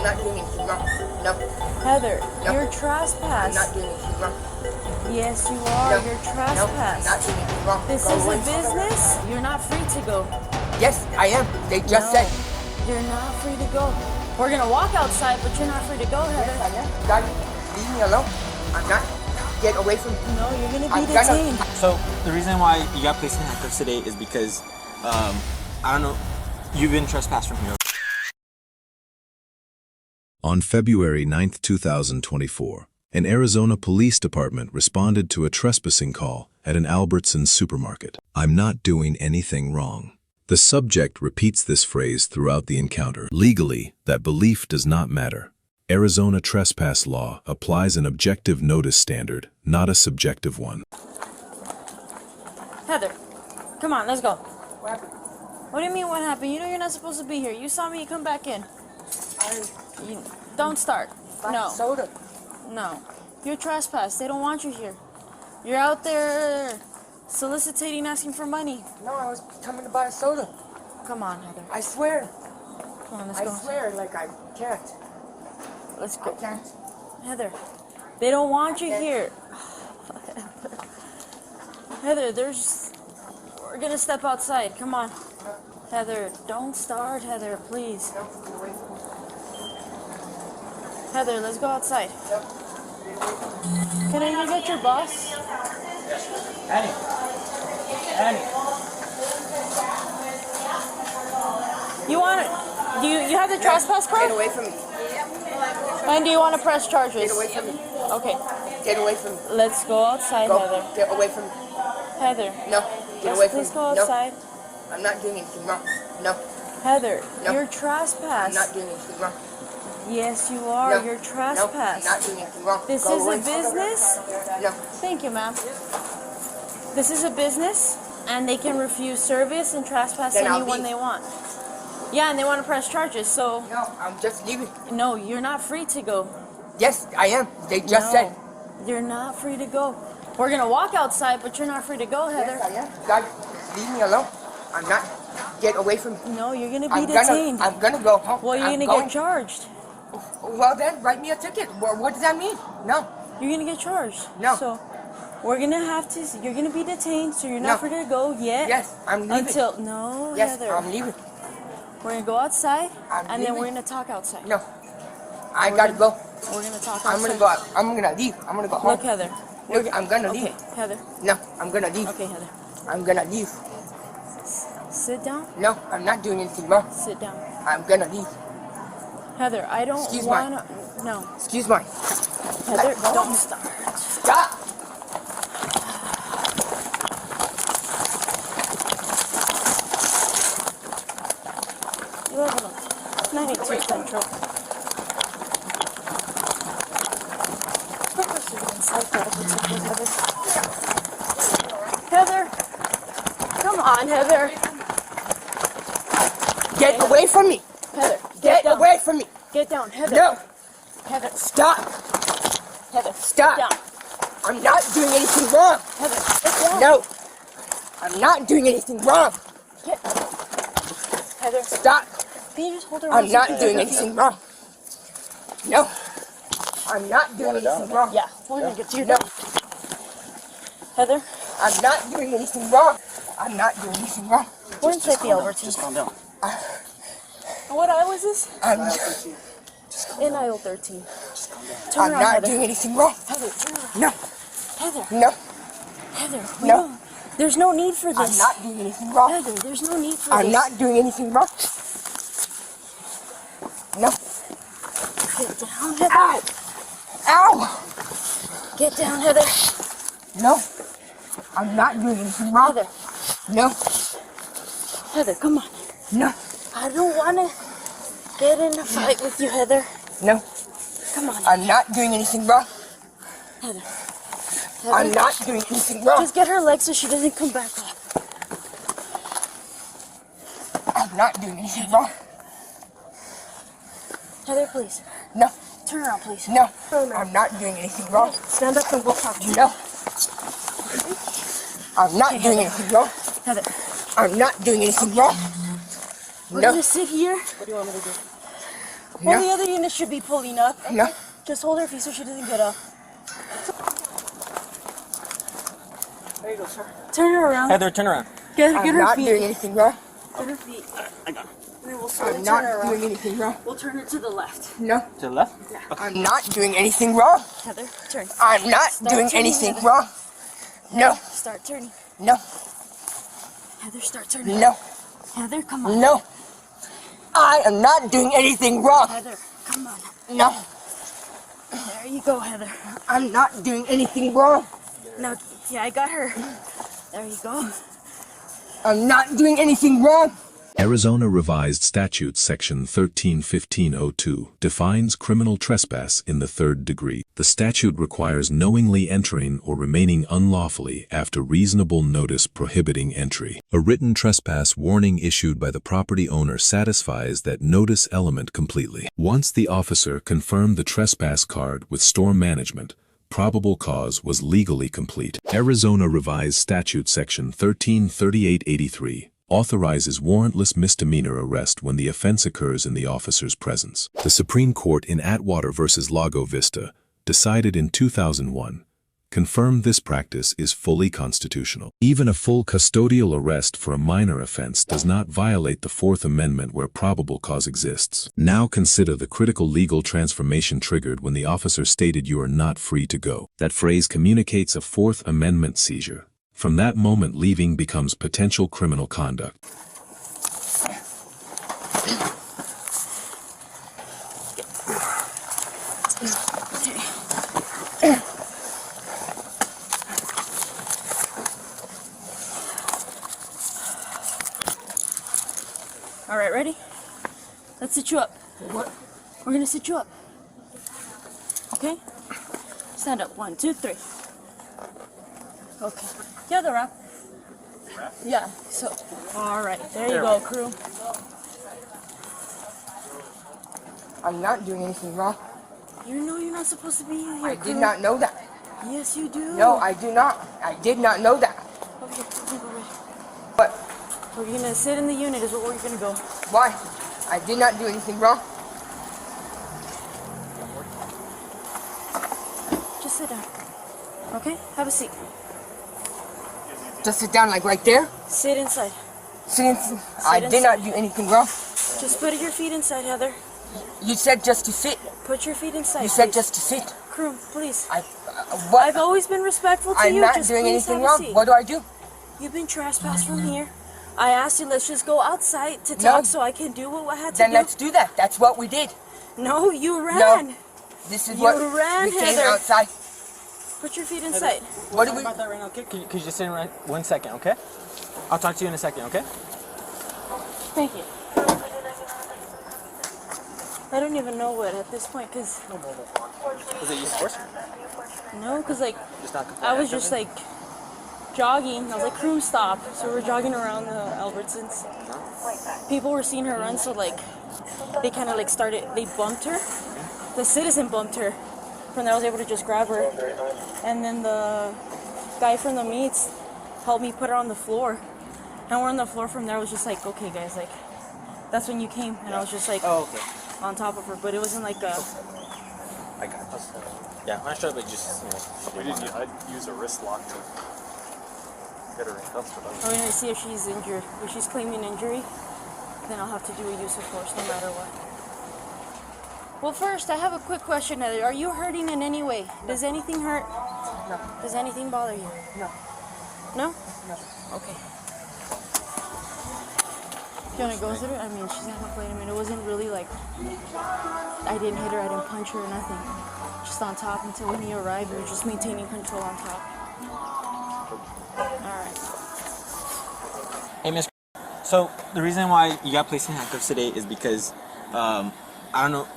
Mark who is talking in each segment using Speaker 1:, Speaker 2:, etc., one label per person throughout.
Speaker 1: not doing anything wrong. No.
Speaker 2: Heather,
Speaker 1: No.
Speaker 2: you're trespassed.
Speaker 1: I'm not doing anything wrong.
Speaker 2: Yes, you are.
Speaker 1: No.
Speaker 2: You're
Speaker 1: No,
Speaker 2: trespassed.
Speaker 1: I'm not doing anything wrong.
Speaker 2: This
Speaker 1: Go
Speaker 2: is
Speaker 1: away.
Speaker 2: a business. You're not free to go.
Speaker 1: Yes, I am. They just
Speaker 2: No,
Speaker 1: said.
Speaker 2: you're not free to go. We're gonna walk outside, but you're not free to go, Heather.
Speaker 1: Yes, I am. God, leave me alone. I'm not. Get away from me.
Speaker 2: No, you're gonna be
Speaker 1: I'm
Speaker 2: detained.
Speaker 3: So the reason why you got placed in handcuffs today is because, I don't know, you've been trespassed from here.
Speaker 4: On February 9, 2024, an Arizona police department responded to a trespassing call at an Albertsons supermarket. "I'm not doing anything wrong." The subject repeats this phrase throughout the encounter. Legally, that belief does not matter. Arizona trespass law applies an objective notice standard, not a subjective one.
Speaker 2: Heather, come on, let's go.
Speaker 1: What happened?
Speaker 2: What do you mean what happened? You know you're not supposed to be here. You saw me come back in. Don't start. No.
Speaker 1: Soda.
Speaker 2: No. You're trespassed. They don't want you here. You're out there soliciting, asking for money.
Speaker 1: No, I was coming to buy a soda.
Speaker 2: Come on, Heather.
Speaker 1: I swear.
Speaker 2: Come on, let's
Speaker 1: I
Speaker 2: go.
Speaker 1: swear, like I can't.
Speaker 2: Let's
Speaker 1: I
Speaker 2: go.
Speaker 1: can't.
Speaker 2: Heather, they don't want you here. Heather, we're gonna step outside. Come on. Heather, don't start, Heather, please.
Speaker 1: No, get away from me.
Speaker 2: Heather, let's go outside.
Speaker 1: No.
Speaker 2: Can I go get your boss?
Speaker 3: Annie.
Speaker 2: You want it? Do you have the trespass
Speaker 1: Get
Speaker 2: card?
Speaker 1: away from me.
Speaker 2: And do you want to press charges?
Speaker 1: Get away from me.
Speaker 2: Okay,
Speaker 1: Get away from me.
Speaker 2: let's go outside,
Speaker 1: Go.
Speaker 2: Heather.
Speaker 1: Get away from me.
Speaker 2: Heather,
Speaker 1: No. Get
Speaker 2: let's
Speaker 1: away from
Speaker 2: please
Speaker 1: me.
Speaker 2: go
Speaker 1: No.
Speaker 2: outside.
Speaker 1: I'm not doing anything wrong. No.
Speaker 2: Heather,
Speaker 1: No.
Speaker 2: you're
Speaker 1: I'm
Speaker 2: trespassed.
Speaker 1: not doing anything wrong.
Speaker 2: Yes, you are.
Speaker 1: No.
Speaker 2: You're
Speaker 1: No. I'm
Speaker 2: trespassed.
Speaker 1: not doing anything wrong.
Speaker 2: This
Speaker 1: Go
Speaker 2: is
Speaker 1: away.
Speaker 2: a business.
Speaker 1: No.
Speaker 2: Thank you, ma'am. This is a business, and they can refuse service and trespass
Speaker 1: Then I'll
Speaker 2: anyone
Speaker 1: leave.
Speaker 2: they want. Yeah, and they want to press charges, so
Speaker 1: No, I'm just leaving.
Speaker 2: no, you're not free to go.
Speaker 1: Yes, I am. They just
Speaker 2: No,
Speaker 1: said.
Speaker 2: you're not free to go. We're gonna walk outside, but you're not free to go, Heather.
Speaker 1: Yes, I am. God, leave me alone. I'm not. Get away from me.
Speaker 2: No, you're gonna be detained.
Speaker 1: I'm gonna go home.
Speaker 2: Well, you're
Speaker 1: I'm
Speaker 2: gonna
Speaker 1: going.
Speaker 2: get charged.
Speaker 1: Well, then write me a ticket. What does that mean? No.
Speaker 2: You're gonna get charged.
Speaker 1: No.
Speaker 2: So we're gonna have to. You're gonna be detained, so you're not
Speaker 1: No.
Speaker 2: free to go yet.
Speaker 1: Yes, I'm leaving.
Speaker 2: Until no,
Speaker 1: Yes,
Speaker 2: Heather.
Speaker 1: I'm leaving.
Speaker 2: We're gonna go outside,
Speaker 1: I'm
Speaker 2: and then
Speaker 1: leaving.
Speaker 2: we're gonna talk outside.
Speaker 1: No. I
Speaker 2: We're
Speaker 1: gotta
Speaker 2: gonna-
Speaker 1: go.
Speaker 2: We're gonna talk outside.
Speaker 1: I'm gonna go out. I'm gonna leave. I'm gonna go home.
Speaker 2: Look, Heather.
Speaker 1: Look, I'm gonna
Speaker 2: Okay,
Speaker 1: leave.
Speaker 2: Heather.
Speaker 1: No, I'm gonna leave.
Speaker 2: Okay, Heather.
Speaker 1: I'm gonna leave.
Speaker 2: Sit down.
Speaker 1: No, I'm not doing anything wrong.
Speaker 2: Sit down.
Speaker 1: I'm gonna leave.
Speaker 2: Heather, I don't
Speaker 1: Excuse
Speaker 2: wanna. No,
Speaker 1: Excuse me.
Speaker 2: Heather, don't start.
Speaker 1: Stop.
Speaker 2: You live alone. 92 Central. Heather, come on, Heather.
Speaker 1: Get away from me.
Speaker 2: Heather,
Speaker 1: Get
Speaker 2: down.
Speaker 1: away from me.
Speaker 2: Get down, Heather.
Speaker 1: No.
Speaker 2: Heather,
Speaker 1: Stop.
Speaker 2: Heather,
Speaker 1: Stop.
Speaker 2: Get down.
Speaker 1: I'm not doing anything wrong.
Speaker 2: Heather, get down.
Speaker 1: No. I'm not doing anything wrong.
Speaker 2: Get. Heather,
Speaker 1: Stop.
Speaker 2: can you just hold her
Speaker 1: I'm
Speaker 2: on
Speaker 1: not
Speaker 2: so
Speaker 1: doing
Speaker 2: she-
Speaker 1: anything wrong. No. I'm not doing anything wrong.
Speaker 2: Yeah, we're gonna get you
Speaker 1: No.
Speaker 2: down. Heather,
Speaker 1: I'm not doing anything wrong. I'm not doing anything wrong.
Speaker 2: we're inside the Albertsons.
Speaker 3: Just calm down.
Speaker 2: What aisle is this?
Speaker 1: I'm
Speaker 2: In aisle 13. Turn
Speaker 1: I'm
Speaker 2: around,
Speaker 1: not
Speaker 2: Heather.
Speaker 1: doing anything wrong.
Speaker 2: Heather, turn around.
Speaker 1: No.
Speaker 2: Heather,
Speaker 1: No.
Speaker 2: Heather, we
Speaker 1: No.
Speaker 2: don't- there's no need for
Speaker 1: I'm
Speaker 2: this.
Speaker 1: not doing anything wrong.
Speaker 2: Heather, there's no need for
Speaker 1: I'm
Speaker 2: this.
Speaker 1: not doing anything wrong. No.
Speaker 2: Get down, Heather.
Speaker 1: Ow. Ow.
Speaker 2: Get down, Heather.
Speaker 1: No. I'm not doing anything wrong.
Speaker 2: Heather,
Speaker 1: No.
Speaker 2: Heather, come on.
Speaker 1: No.
Speaker 2: I don't want to get in a fight with you, Heather.
Speaker 1: No.
Speaker 2: Come on,
Speaker 1: I'm not doing anything wrong.
Speaker 2: Heather.
Speaker 1: I'm
Speaker 2: Heather,
Speaker 1: not doing anything wrong.
Speaker 2: just get her legs so she doesn't come back up.
Speaker 1: I'm not doing anything wrong.
Speaker 2: Heather, please.
Speaker 1: No.
Speaker 2: Turn around, please.
Speaker 1: No. I'm not doing anything wrong.
Speaker 2: Stand up and we'll talk to you.
Speaker 1: No. I'm not doing anything wrong.
Speaker 2: Heather,
Speaker 1: I'm not doing anything wrong.
Speaker 2: we're
Speaker 1: No.
Speaker 2: gonna sit here. What do you want me to do? Well, the other unit should be pulling up.
Speaker 1: No.
Speaker 2: Just hold her feet so she doesn't get up.
Speaker 1: There you go, sir.
Speaker 2: Turn her around.
Speaker 3: Heather, turn around.
Speaker 2: Get
Speaker 1: I'm
Speaker 2: her
Speaker 1: not
Speaker 2: feet.
Speaker 1: doing anything wrong.
Speaker 2: Get her feet.
Speaker 3: I got it.
Speaker 2: And then we'll slowly
Speaker 1: I'm
Speaker 2: turn her
Speaker 1: not
Speaker 2: around.
Speaker 1: doing anything wrong.
Speaker 2: We'll turn her to the left.
Speaker 1: No.
Speaker 3: To the left?
Speaker 1: I'm not doing anything wrong.
Speaker 2: Heather, turn.
Speaker 1: I'm not
Speaker 2: Start
Speaker 1: doing
Speaker 2: turning,
Speaker 1: anything
Speaker 2: Heather.
Speaker 1: wrong. No.
Speaker 2: Start turning.
Speaker 1: No.
Speaker 2: Heather, start turning.
Speaker 1: No.
Speaker 2: Heather, come on.
Speaker 1: No. I am not doing anything wrong.
Speaker 2: Heather, come on.
Speaker 1: No.
Speaker 2: There you go, Heather.
Speaker 1: I'm not doing anything wrong.
Speaker 2: No, yeah, I got her. There you go.
Speaker 1: I'm not doing anything wrong.
Speaker 4: Arizona Revised Statutes Section 13-1502 defines criminal trespass in the third degree. The statute requires knowingly entering or remaining unlawfully after reasonable notice prohibiting entry. A written trespass warning issued by the property owner satisfies that notice element completely. Once the officer confirmed the trespass card with store management, probable cause was legally complete. Arizona Revised Statute Section 133883 authorizes warrantless misdemeanor arrest when the offense occurs in the officer's presence. The Supreme Court in Atwater v. Lago Vista, decided in 2001, confirmed this practice is fully constitutional. Even a full custodial arrest for a minor offense does not violate the Fourth Amendment where probable cause exists. Now consider the critical legal transformation triggered when the officer stated you are not free to go. That phrase communicates a Fourth Amendment seizure. From that moment, leaving becomes potential criminal conduct.
Speaker 2: All right, ready? Let's sit you up.
Speaker 1: What?
Speaker 2: We're gonna sit you up. Okay? Stand up. 1, 2, 3. Okay. The other wrap. Yeah. So, all right. There you go, crew.
Speaker 1: I'm not doing anything wrong.
Speaker 2: You know you're not supposed to be in here,
Speaker 1: I
Speaker 2: crew.
Speaker 1: did not know that.
Speaker 2: Yes, you do.
Speaker 1: No, I do not. I did not know that.
Speaker 2: Okay, go ready.
Speaker 1: But
Speaker 2: We're gonna sit in the unit. Is where we're gonna go.
Speaker 1: why? I did not do anything wrong.
Speaker 2: Just sit down. Okay? Have a seat.
Speaker 1: Just sit down like right there.
Speaker 2: Sit inside.
Speaker 1: I did not do anything wrong.
Speaker 2: Just put your feet inside, Heather.
Speaker 1: You said just to sit.
Speaker 2: Put your feet inside.
Speaker 1: You said
Speaker 2: please.
Speaker 1: just to sit.
Speaker 2: Crew, please.
Speaker 1: What?
Speaker 2: I've always been respectful to
Speaker 1: I'm
Speaker 2: you.
Speaker 1: not
Speaker 2: Just
Speaker 1: doing
Speaker 2: please
Speaker 1: anything
Speaker 2: have a
Speaker 1: wrong.
Speaker 2: seat.
Speaker 1: What do I do?
Speaker 2: You've been trespassed from here. I asked you, let's just go outside to
Speaker 1: No.
Speaker 2: talk so I can do what I had to
Speaker 1: Then
Speaker 2: do.
Speaker 1: let's do that. That's what we did.
Speaker 2: No, you ran.
Speaker 1: No. This is
Speaker 2: You
Speaker 1: what
Speaker 2: ran,
Speaker 1: we came
Speaker 2: Heather.
Speaker 1: outside.
Speaker 2: Put your feet inside.
Speaker 1: What do
Speaker 3: Talk
Speaker 1: we?
Speaker 3: about that right now, okay? Could you just sit in right 1 second, okay? I'll talk to you in a second, okay?
Speaker 2: Thank you. I don't even know what at this point, because...
Speaker 3: Was it use of force?
Speaker 2: No, because, like,
Speaker 3: Just not
Speaker 2: I was just, like, jogging. I was like, crew, stop. So we're jogging around the Albertsons. People were seeing her run, so, like, they kind of, like, they bumped her. The citizen bumped her. From there, I was able to just grab her. And then the guy from the meats helped me put her on the floor. And we're on the floor from there. I was just like, okay, guys, like, that's when you came. And I was just like,
Speaker 3: Oh, okay.
Speaker 2: on top of her. But it wasn't like a...
Speaker 3: I got it. Yeah, when I showed it, just,
Speaker 5: We didn't. I'd use a wrist lock to get her in. That's what I was.
Speaker 2: We're going to see if she's injured. If she's claiming injury, then I'll have to do a use of force no matter what. Well, first, I have a quick question, Heather. Are you hurting in any way? Does anything hurt?
Speaker 1: No.
Speaker 2: Does anything bother you?
Speaker 1: No.
Speaker 2: No?
Speaker 1: No.
Speaker 2: Okay. Do you want to go through it? I mean, she's not complaining. I mean, it wasn't really like... I didn't hit her, I didn't punch her or nothing. Just on top until when you arrived, we were just maintaining control on top. Alright.
Speaker 3: Hey, Miss. So the reason why you got placed in handcuffs today is because I don't know.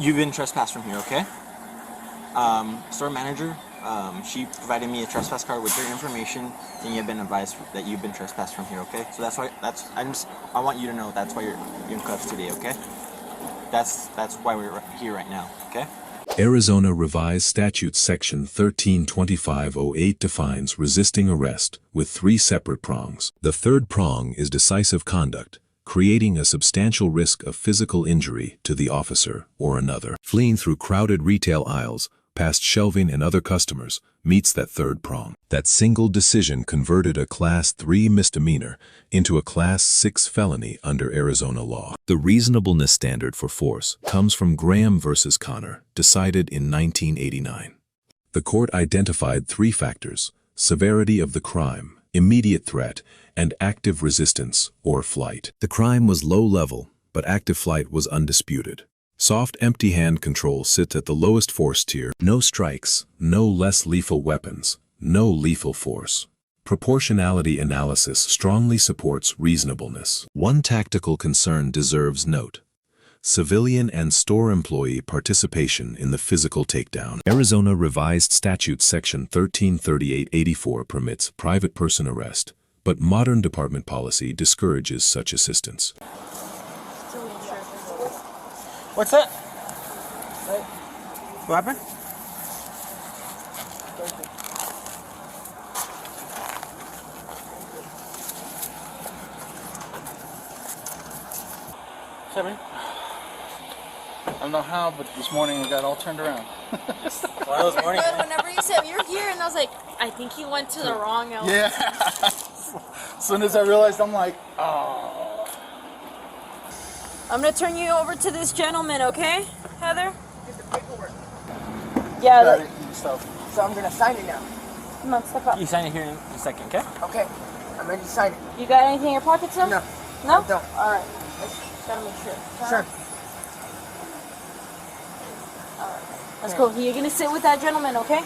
Speaker 3: You've been trespassed from here, okay? Store manager, she provided me a trespass card with your information, and you've been advised that you've been trespassed from here, okay? So I want you to know that's why you're in cuffs today, okay? That's why we're here right now, okay?
Speaker 4: Arizona Revised Statutes Section 132508 defines resisting arrest with 3 separate prongs. The third prong is decisive conduct, creating a substantial risk of physical injury to the officer or another. Fleeing through crowded retail aisles, past shelving and other customers, meets that third prong. That single decision converted a Class 3 misdemeanor into a Class 6 felony under Arizona law. The reasonableness standard for force comes from Graham versus Connor, decided in 1989. The court identified 3 factors: severity of the crime, immediate threat, and active resistance or flight. The crime was low level, but active flight was undisputed. Soft empty hand control sits at the lowest force tier. No strikes, no less lethal weapons, no lethal force. Proportionality analysis strongly supports reasonableness. One tactical concern deserves note: civilian and store employee participation in the physical takedown. Arizona Revised Statutes Section 1338-84 permits private person arrest, but modern department policy discourages such assistance.
Speaker 3: What's that? What happened? Seven.
Speaker 5: I don't know how, but this morning we got all turned around.
Speaker 3: One of those mornings.
Speaker 2: But whenever you said you're here, and I was like, I think he went to the wrong outfit.
Speaker 5: Yeah. As soon as I realized, I'm like, oh.
Speaker 2: I'm gonna turn you over to this gentleman, okay, Heather?
Speaker 1: Get the paperwork.
Speaker 2: Yeah.
Speaker 5: Got it and stuff.
Speaker 1: So I'm gonna sign it now.
Speaker 2: Come on, step up.
Speaker 3: You sign it here in a second, okay?
Speaker 1: Okay. I'm ready to sign it.
Speaker 2: You got anything in your pockets, son?
Speaker 1: No.
Speaker 2: No?
Speaker 1: I don't.
Speaker 2: All right. Gotta make sure.
Speaker 1: Sure.
Speaker 2: That's cool. You're gonna sit with that gentleman, okay?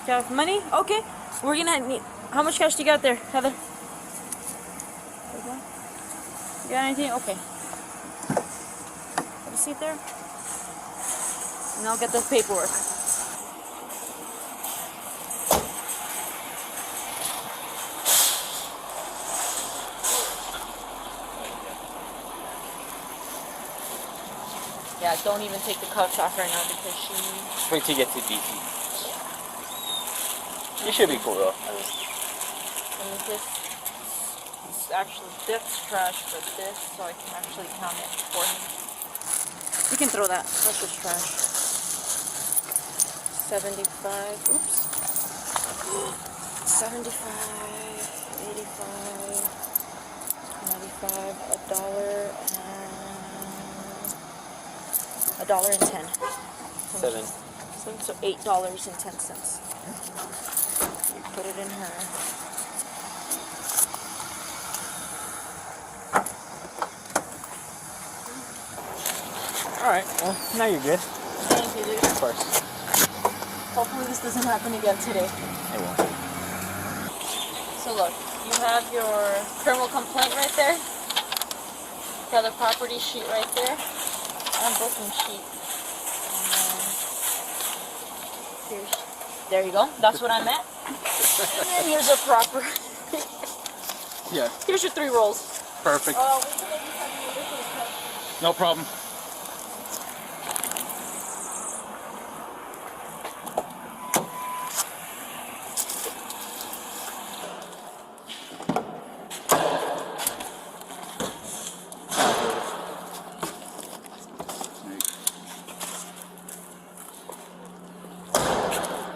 Speaker 2: Do you have money? Okay. We're gonna need. How much cash do you got there, Heather? You got anything? Okay. Have a seat there. And I'll get the paperwork. Yeah, don't even take the cuffs off right now because she...
Speaker 3: Wait till you get to DC. You should be cool though.
Speaker 2: And this is actually Dick's trash for this, so I can actually count it for him. You can throw that. That's just trash. 75. Oops. 75, 85, 95, $1.10.
Speaker 3: 7.
Speaker 2: So $8.10. You put it in her.
Speaker 3: Alright, well, now you're good.
Speaker 2: Thank you, dude.
Speaker 3: Of course.
Speaker 2: Hopefully this doesn't happen again today.
Speaker 3: It won't.
Speaker 2: So look, you have your criminal complaint right there. You got the property sheet right there. And booking sheet. And there you go. That's what I meant. And then here's a proper.
Speaker 5: Yeah.
Speaker 2: Here's your 3 rolls.
Speaker 5: Perfect. No problem.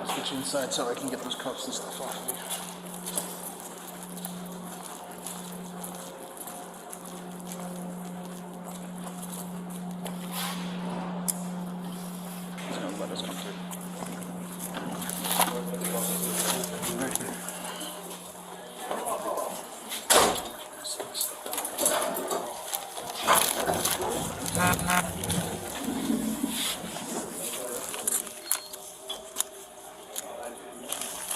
Speaker 5: Let's get you inside so I can get those cuffs and stuff off of you. He's gonna let us come through. Right here.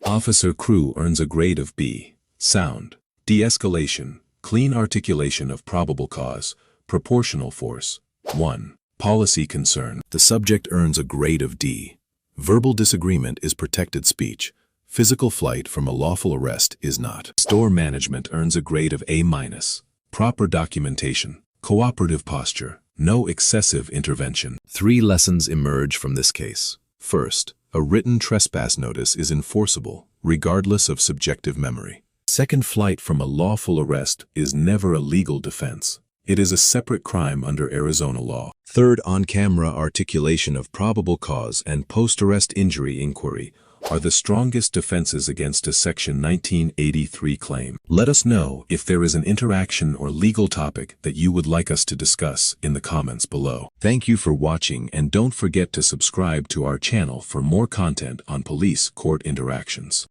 Speaker 4: Officer Crew earns a grade of B. Sound, de-escalation, clean articulation of probable cause, proportional force. 1. Policy concern. The subject earns a grade of D. Verbal disagreement is protected speech. Physical flight from a lawful arrest is not. Store management earns a grade of A-. Proper documentation, cooperative posture, no excessive intervention. 3 lessons emerge from this case. First, a written trespass notice is enforceable, regardless of subjective memory. Second flight from a lawful arrest is never a legal defense. It is a separate crime under Arizona law. Third, on-camera articulation of probable cause and post-arrest injury inquiry are the strongest defenses against a Section 1983 claim. Let us know if there is an interaction or legal topic that you would like us to discuss in the comments below. Thank you for watching, and don't forget to subscribe to our channel for more content on police court interactions.